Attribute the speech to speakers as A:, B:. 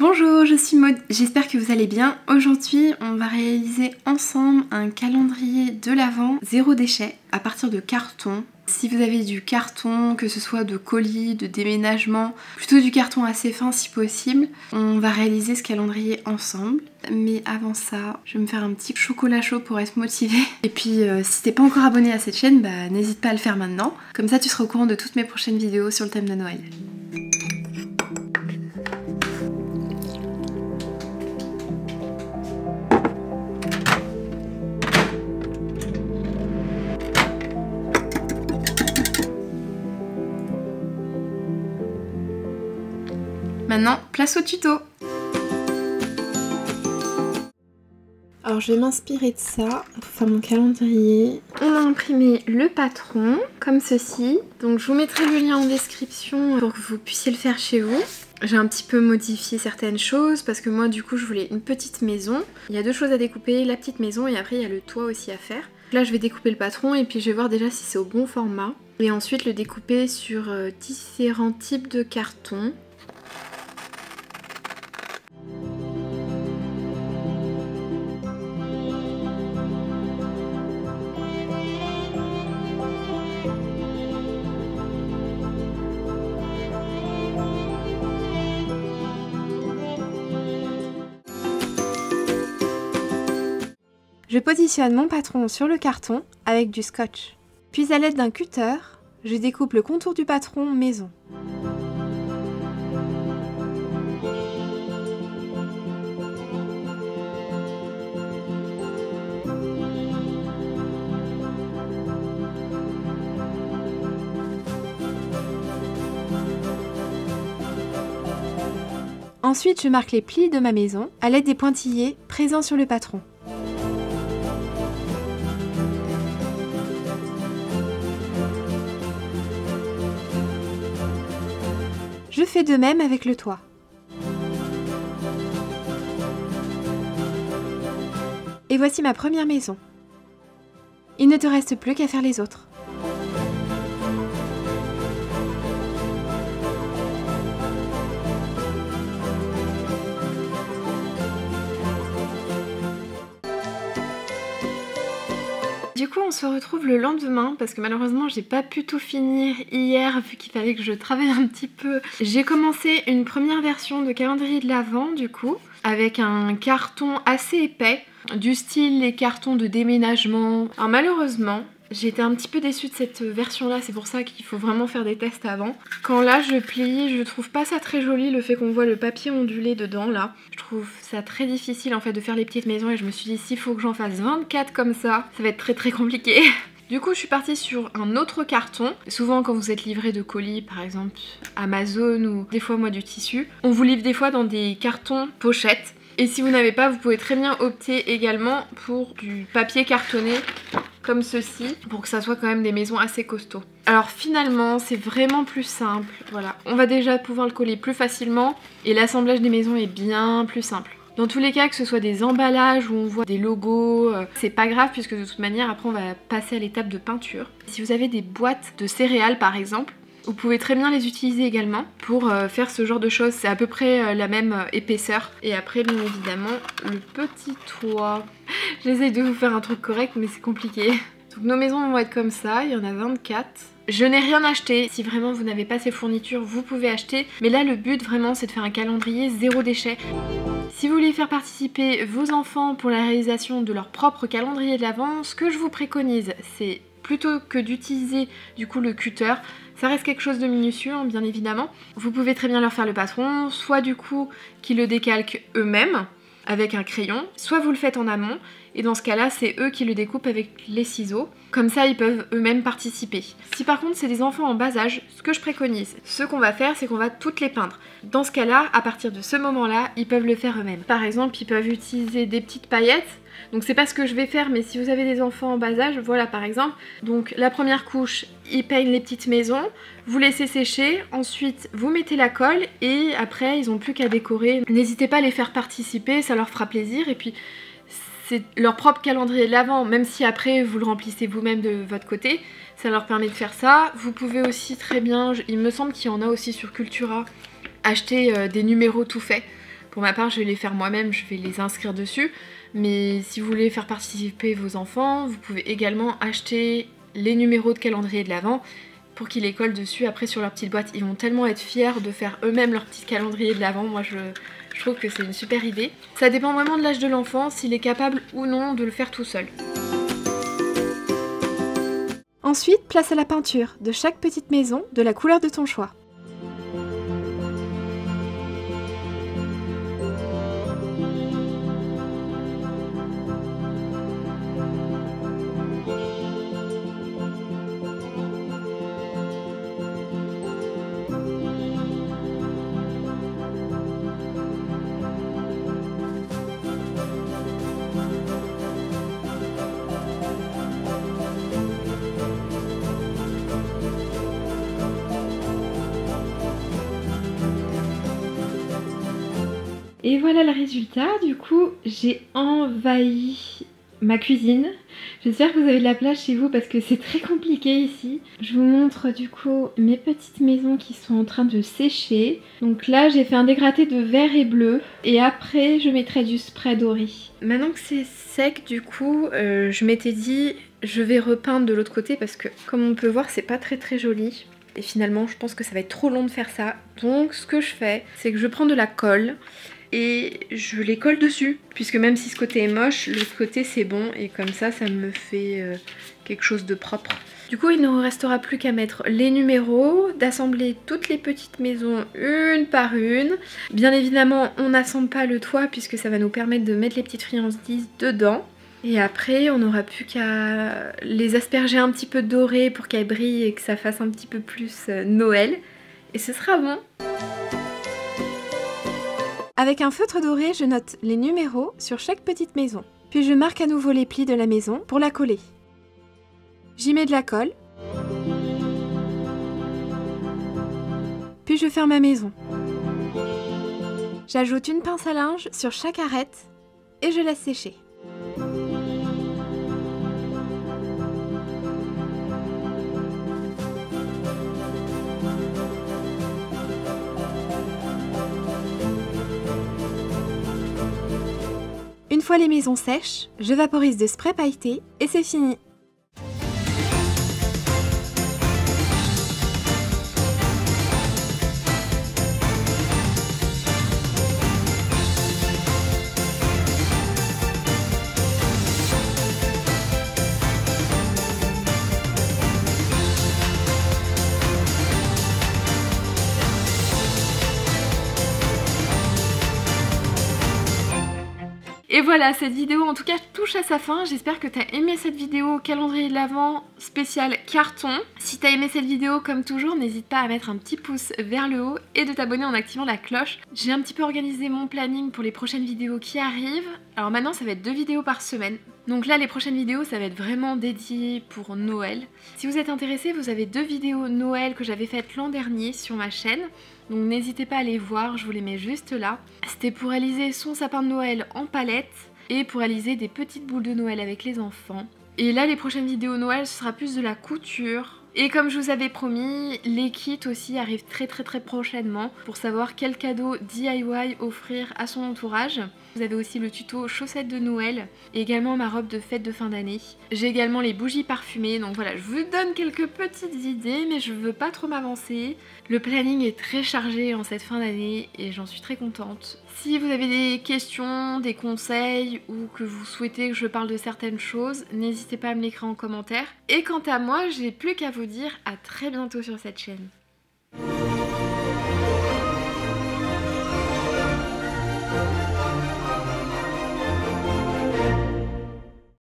A: Bonjour, je suis Maud, j'espère que vous allez bien. Aujourd'hui, on va réaliser ensemble un calendrier de l'Avent zéro déchet à partir de carton. Si vous avez du carton, que ce soit de colis, de déménagement, plutôt du carton assez fin si possible, on va réaliser ce calendrier ensemble. Mais avant ça, je vais me faire un petit chocolat chaud pour être motivée. Et puis si t'es pas encore abonné à cette chaîne, n'hésite pas à le faire maintenant. Comme ça tu seras au courant de toutes mes prochaines vidéos sur le thème de Noël. Maintenant, place au tuto. Alors je vais m'inspirer de ça pour faire mon calendrier. On a imprimé le patron comme ceci. Donc je vous mettrai le lien en description pour que vous puissiez le faire chez vous. J'ai un petit peu modifié certaines choses parce que moi du coup je voulais une petite maison. Il y a deux choses à découper, la petite maison et après il y a le toit aussi à faire. Là je vais découper le patron et puis je vais voir déjà si c'est au bon format. Et ensuite le découper sur différents types de cartons. Je positionne mon patron sur le carton avec du scotch. Puis à l'aide d'un cutter, je découpe le contour du patron maison. Ensuite, je marque les plis de ma maison à l'aide des pointillés présents sur le patron. Je fais de même avec le toit. Et voici ma première maison. Il ne te reste plus qu'à faire les autres. Du coup on se retrouve le lendemain parce que malheureusement j'ai pas pu tout finir hier vu qu'il fallait que je travaille un petit peu. J'ai commencé une première version de calendrier de l'Avent du coup avec un carton assez épais du style les cartons de déménagement. Alors malheureusement j'ai été un petit peu déçue de cette version là, c'est pour ça qu'il faut vraiment faire des tests avant. Quand là je plie, je trouve pas ça très joli le fait qu'on voit le papier ondulé dedans là. Je trouve ça très difficile en fait de faire les petites maisons et je me suis dit s'il faut que j'en fasse 24 comme ça va être très compliqué. Du coup je suis partie sur un autre carton. Souvent quand vous êtes livré de colis par exemple Amazon ou des fois moi du tissu, on vous livre des fois dans des cartons pochettes. Et si vous n'avez pas, vous pouvez très bien opter également pour du papier cartonné comme ceci, pour que ça soit quand même des maisons assez costauds. Alors finalement, c'est vraiment plus simple, voilà. On va déjà pouvoir le coller plus facilement et l'assemblage des maisons est bien plus simple. Dans tous les cas, que ce soit des emballages où on voit des logos, c'est pas grave puisque de toute manière, après on va passer à l'étape de peinture. Si vous avez des boîtes de céréales par exemple, vous pouvez très bien les utiliser également pour faire ce genre de choses. C'est à peu près la même épaisseur. Et après, bien évidemment, le petit toit. J'essaye de vous faire un truc correct, mais c'est compliqué. Donc nos maisons vont être comme ça. Il y en a 24. Je n'ai rien acheté. Si vraiment vous n'avez pas ces fournitures, vous pouvez acheter. Mais là, le but vraiment, c'est de faire un calendrier zéro déchet. Si vous voulez faire participer vos enfants pour la réalisation de leur propre calendrier de l'Avent, ce que je vous préconise, c'est plutôt que d'utiliser du coup le cutter, ça reste quelque chose de minutieux hein, bien évidemment. Vous pouvez très bien leur faire le patron, soit du coup qu'ils le décalquent eux-mêmes avec un crayon, soit vous le faites en amont et dans ce cas-là c'est eux qui le découpent avec les ciseaux. Comme ça ils peuvent eux-mêmes participer. Si par contre c'est des enfants en bas âge, ce que je préconise, ce qu'on va faire c'est qu'on va toutes les peindre. Dans ce cas-là, à partir de ce moment-là, ils peuvent le faire eux-mêmes. Par exemple, ils peuvent utiliser des petites paillettes. Donc c'est pas ce que je vais faire, mais si vous avez des enfants en bas âge, voilà par exemple. Donc la première couche, ils peignent les petites maisons, vous laissez sécher, ensuite vous mettez la colle et après ils n'ont plus qu'à décorer. N'hésitez pas à les faire participer, ça leur fera plaisir et puis c'est leur propre calendrier de l'Avent, même si après vous le remplissez vous-même de votre côté, ça leur permet de faire ça. Vous pouvez aussi très bien, il me semble qu'il y en a aussi sur Cultura, acheter des numéros tout faits Pour ma part, je vais les faire moi-même, je vais les inscrire dessus. Mais si vous voulez faire participer vos enfants, vous pouvez également acheter les numéros de calendrier de l'Avent pour qu'ils les collent dessus après sur leur petite boîte. Ils vont tellement être fiers de faire eux-mêmes leur petit calendrier de l'Avent. Moi, je trouve que c'est une super idée. Ça dépend vraiment de l'âge de l'enfant, s'il est capable ou non de le faire tout seul.
B: Ensuite, place à la peinture de chaque petite maison de la couleur de ton choix.
A: Et voilà le résultat, du coup j'ai envahi ma cuisine. J'espère que vous avez de la place chez vous parce que c'est très compliqué ici. Je vous montre du coup mes petites maisons qui sont en train de sécher. Donc là j'ai fait un dégradé de vert et bleu et après je mettrai du spray doré. Maintenant que c'est sec du coup, je m'étais dit je vais repeindre de l'autre côté parce que comme on peut voir c'est pas très joli. Et finalement je pense que ça va être trop long de faire ça. Donc ce que je fais c'est que je prends de la colle et je les colle dessus, puisque même si ce côté est moche, l'autre côté c'est bon et comme ça me fait quelque chose de propre. Du coup il ne restera plus qu'à mettre les numéros, d'assembler toutes les petites maisons une par une. Bien évidemment on n'assemble pas le toit puisque ça va nous permettre de mettre les petites friandises dedans. Et après on n'aura plus qu'à les asperger un petit peu doré pour qu'elles brillent et que ça fasse un petit peu plus Noël. Et ce sera bon.
B: Avec un feutre doré, je note les numéros sur chaque petite maison. Puis je marque à nouveau les plis de la maison pour la coller. J'y mets de la colle. Puis je ferme ma maison. J'ajoute une pince à linge sur chaque arête et je laisse sécher. Une fois les maisons sèches, je vaporise de spray pailleté et c'est fini.
A: Et voilà, cette vidéo en tout cas touche à sa fin. J'espère que t'as aimé cette vidéo calendrier de l'Avent spécial carton. Si t'as aimé cette vidéo, comme toujours, n'hésite pas à mettre un petit pouce vers le haut et de t'abonner en activant la cloche. J'ai un petit peu organisé mon planning pour les prochaines vidéos qui arrivent. Alors maintenant ça va être 2 vidéos par semaine. Donc là les prochaines vidéos ça va être vraiment dédié pour Noël. Si vous êtes intéressé, vous avez 2 vidéos Noël que j'avais faites l'an dernier sur ma chaîne. Donc n'hésitez pas à les voir, je vous les mets juste là. C'était pour réaliser son sapin de Noël en palette et pour réaliser des petites boules de Noël avec les enfants. Et là les prochaines vidéos Noël ce sera plus de la couture. Et comme je vous avais promis, les kits aussi arrivent très prochainement pour savoir quel cadeau DIY offrir à son entourage. Vous avez aussi le tuto chaussettes de Noël et également ma robe de fête de fin d'année. J'ai également les bougies parfumées, donc voilà, je vous donne quelques petites idées mais je veux pas trop m'avancer. Le planning est très chargé en cette fin d'année et j'en suis très contente. Si vous avez des questions, des conseils ou que vous souhaitez que je parle de certaines choses, n'hésitez pas à me l'écrire en commentaire. Et quant à moi, j'ai plus qu'à vous dire à très bientôt sur cette chaîne.